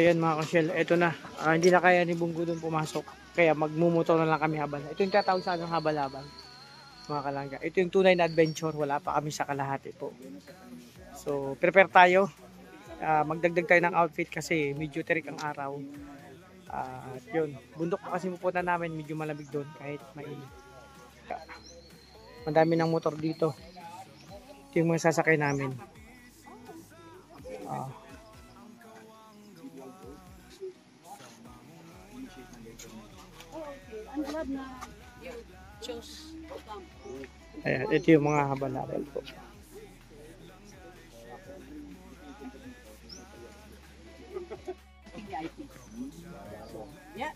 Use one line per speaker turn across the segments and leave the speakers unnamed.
ayan mga kasyel, eto na. Hindi na kaya ni Bunggo doon pumasok. Kaya magmumotor na lang kami habal. Ito yung tatawag sa anong habal-habal. Mga kalangga. Ito yung tunay na adventure. Wala pa kami sa kalahati po. So, prepare tayo. Magdagdag tayo ng outfit kasi medyo terik ang araw. At yun, bundok pa kasi pupunta namin. Medyo malamig doon kahit mainit. Madami ng motor dito. Ito yung mga sasakay namin. Ayan, ito yung mga habal-habal po.
Yeah.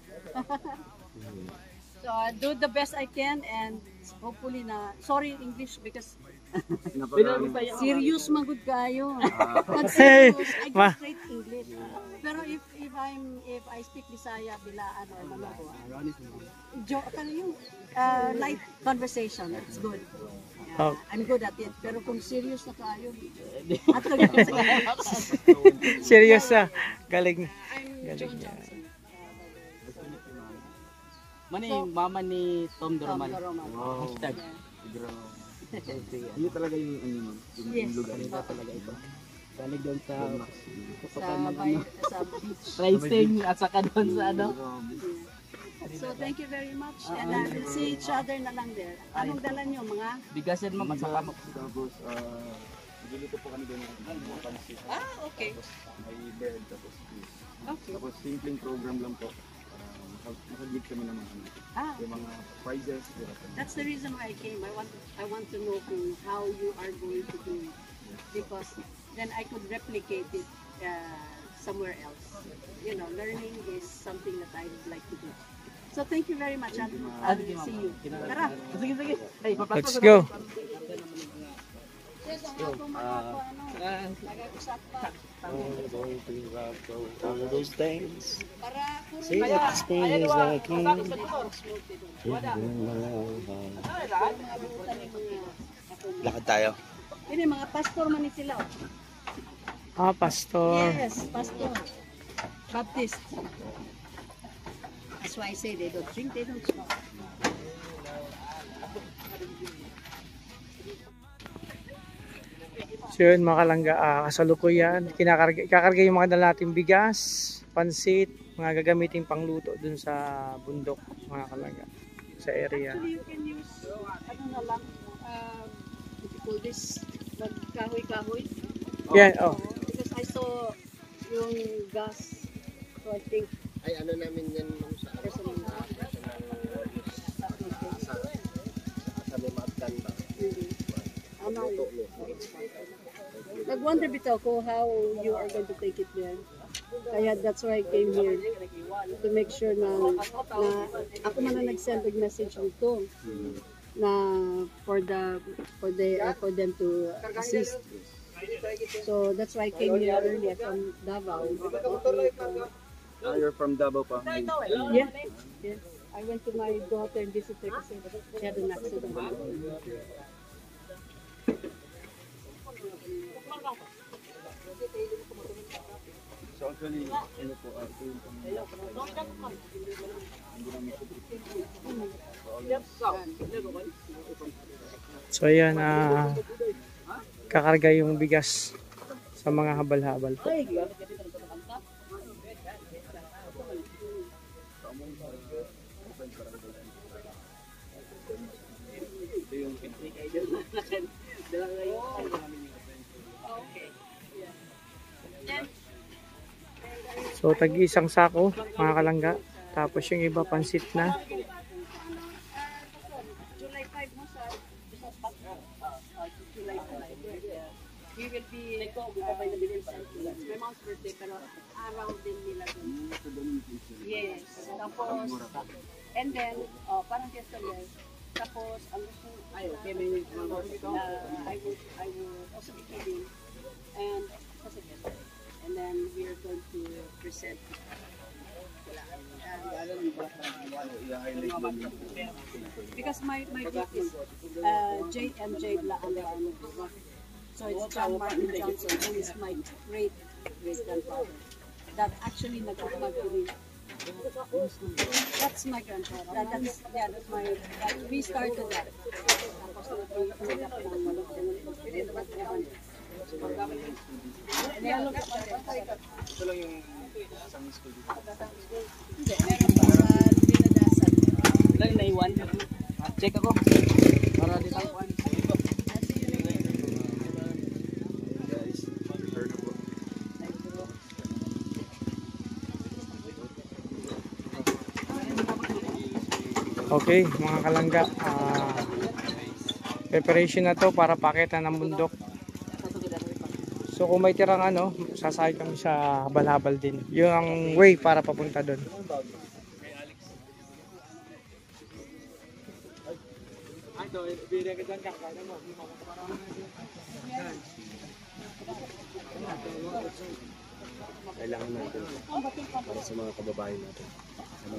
So I do the best I can and hopefully na sorry English because serious magud kayo. Pag serious, I go straight English. Pero if I speak Bisaya bilaan or Malabo, joke kan yung light conversation, it's good. I'm good at it. Pero kung serious na kayo,
serious na. Galing. Galing niya.
Mani mama ni Tom Doroman. Wow. Hashtag. Ano talaga yung lugar nila talaga ito. Galing doon sa racing at saka doon sa ano.
So thank you very much and we'll see each other na lang there. Anong dala nyo mga?
Bigasan mo magsaka mo.
Tapos niluluto po kami doon ng mga pansit.
Okay.
May bread tapos cheese.
Okay.
Tapos simpleng program lang po. Makagig kami ng mga yung mga prizes.
That's the reason why I came. I want to know how you are going to do it because then I could replicate it somewhere else. You know, learning is something that I would like to do. So thank you very much. I'll see you. Tara.
Sige, sige. Hey,
Let's go.
All those things. See that spring is like lakad tayo.
Ini mga pastor man ni sila.
Pastor.
Yes, pastor. Baptist. That's why I say they don't drink, they don't smoke.
So yun mga kalangga, kasalukuyan, kakarga yung mga dala nating bigas, pansit, mga gagamitin pangluto dun sa bundok mga kalangga, sa area.
Actually, you can use, ano na lang, what you call this, kahoy-kahoy.
Yan, oh.
Because I saw yung gas, so I think,
Ay, ano namin yan nung sa
personal
sa may magdan ba?
Nag-wonder bitaw ko how you are going to take it there. Kaya that's why I came here to make sure na ako man na nag-send ng message nito na for them to assist. So that's why I came here earlier from Davao.
You're from Davao pa?
Yeah. Yes. I went to my daughter and visited her kasi she had an accident.
So actually, ano po, ito yung
So ayan, kakarga yung bigas sa mga habal-habal po. So tag-isang sako mga kalangga, tapos yung iba pansit na.
July 5 mo sa July 5. We will be my mom's birthday pero araw din nila dun. Yes. Tapos and then parang yesterday tapos ang gusto I will also be feeding and then we are going to present because my gift is JMJ Blaang. So it's John Martin Johnson, who is my great grandfather. that actually nag-upload to me. That's my grandfather. That's my, we started that. Tapos nag-up ng ewan.
Ito lang yung isang school dito.
Hindi, meron pa sa Dinadasan.
Ilan naiwan? Check ako. Para di tayo kuhan.
Guys, prepare na po.
Okay, mga kalangga, preparation na to para pakita ng bundok. So kung may tirang ano, sasakay kami sa habal-habal din. Yun ang way para papunta doon.
Kailangan natin para sa mga kababayan natin. Ano?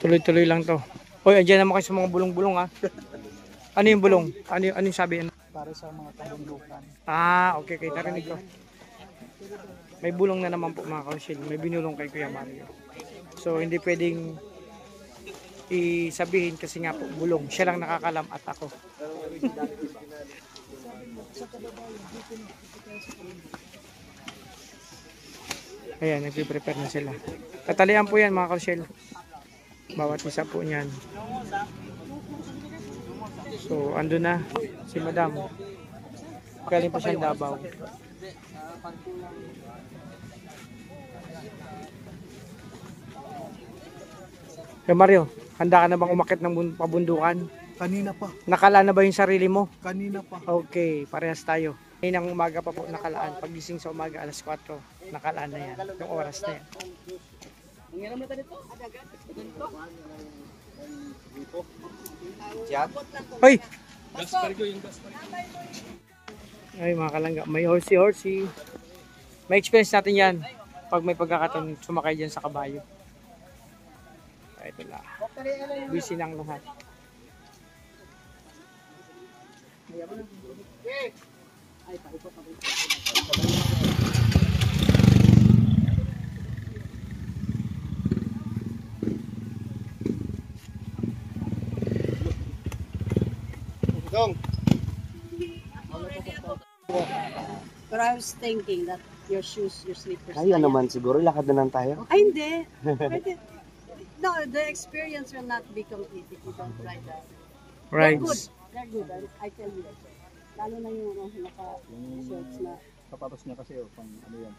Tuloy-tuloy lang to. Hoy, andyan naman kayo sa mga bulong-bulong ha. Ano yung bulong? Ano yung sabi?
Para sa mga kabundukan.
Ah, okay, okay. Narinig ko. May bulong na naman po mga kausil. May binulong kay Kuya Mario. So, hindi pwedeng isabihin kasi nga po bulong. Siya lang nakakalam at ako. Ayan, nagpe-prepare na sila. Tatalian po yan mga kausil. Bawat isa po niyan. So, ando na si Madam. Galing pa siyang Davao. Kaya Mario, handa ka na bang umakit ng pabundukan?
Kanina pa.
Nakala na ba yung sarili mo?
Kanina pa.
Okay, parehas tayo. Ngayon umaga pa po nakalaan. Pagising sa umaga alas 4, nakalaan na yan. Yung oras na yan. Hoy! Ay mga kalangga, may horsey. May experience natin yan pag may pagkakataon sumakay dyan sa kabayo. Ito na. Busy ng lahat.
But I was thinking that your shoes, your slippers.
Kaya naman siguro, lakad na lang tayo.
Ay, hindi. Pwede. No, the experience will not be complete if you don't ride that. They're good.
Rides.
They're good. I tell you. Lalo na yung naka-shorts na.
Sapatos niya kasi pang ano yan.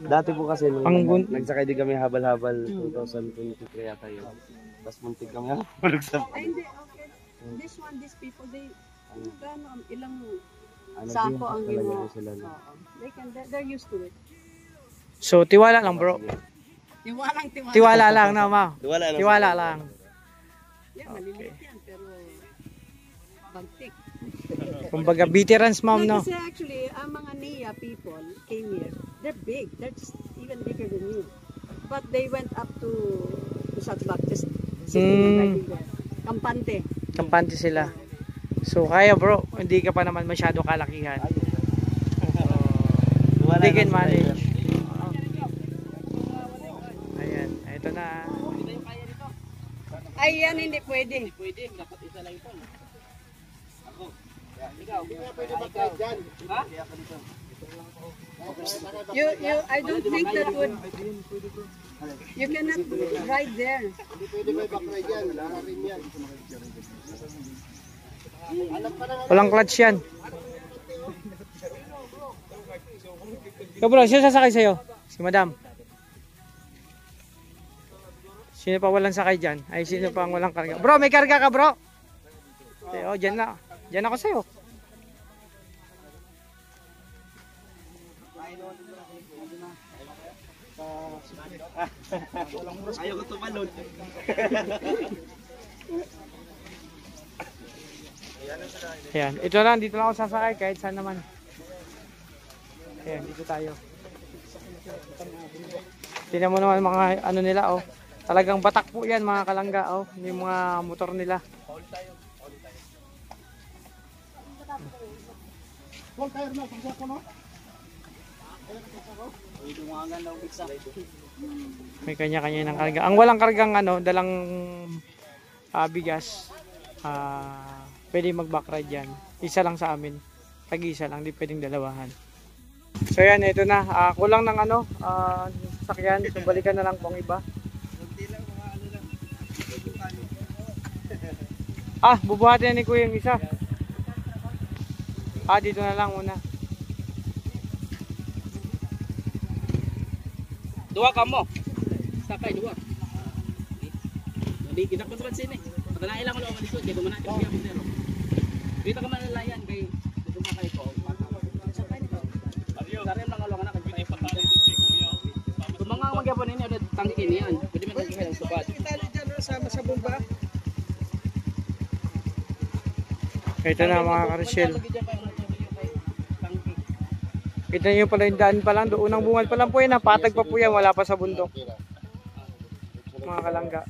Dati po kasi nung
Panggun-
nagsakay din kami habal-habal 2023 yata yun. Tapos muntik kami nakapulog sa
Ay, hindi. Okay. This one, these people, they, gano'n, ilang
ano
sako ang
talaga
ginawa.
po sila. No?
Oo. They're used to it.
So, tiwala lang bro.
Tiwalang.
Tiwala lang na ma.
Wala lang.
Tiwala lang.
Yan, maliliit yan, pero bagtik.
Kumbaga veterans ma'am no.
Kasi actually, ang mga NIA people came here, they're big. They're just even bigger than you. But they went up to Satbak, just sitting and riding there. Kampante.
Kampante sila. So kaya bro, hindi ka pa naman masyado kalakihan. They can manage. Ayan, ito na.
Ay, yan hindi pwede. I don't think that would, you cannot ride there.
Walang clutch yan. Ikaw bro, sino sasakay sa'yo? Si madam. Sino pa walang sakay dyan? Ay, sino pa ang walang karga? Bro, may karga ka bro? Oh, dyan na. Dyan ako sa'yo.
Ayaw ko tumalon.
Ayan, ito lang, dito lang ako sasakay kahit saan naman. Ayan, dito tayo. Tingnan mo naman mga ano nila oh. Talagang batak po yan mga kalangga oh. Yung mga motor nila. May kanya-kanya ng karga. Ang walang kargang ano, dalang bigas, pwede mag-backride yan. Isa lang sa amin. Tag-isa lang, di pwedeng dalawahan. So yan, ito na. Kulang ng ano, sakyan. So balikan na lang pong iba. Bubuhatin na ni Kuya yung isa. Dito na lang muna.
Dua ka mo. Sakay, dua. Hindi, kita ko sa sini. Pagkanain lang ko lang dito. Kaya gumana ka siya. Dito ka manalayan. Kaya gumakay ko. Sakay nito. Sarin lang along anak. Kung mga magyapon ninyo, tangkin yan. Pwede mo tangkin ang subad. Itali dyan sama sa bomba.
Ito na mga ka-Rochelle. Kita nyo pala yung daan pa lang. Doon ang bungal pa lang po yan. Patag pa po yan. Wala pa sa bundok. Mga kalangga.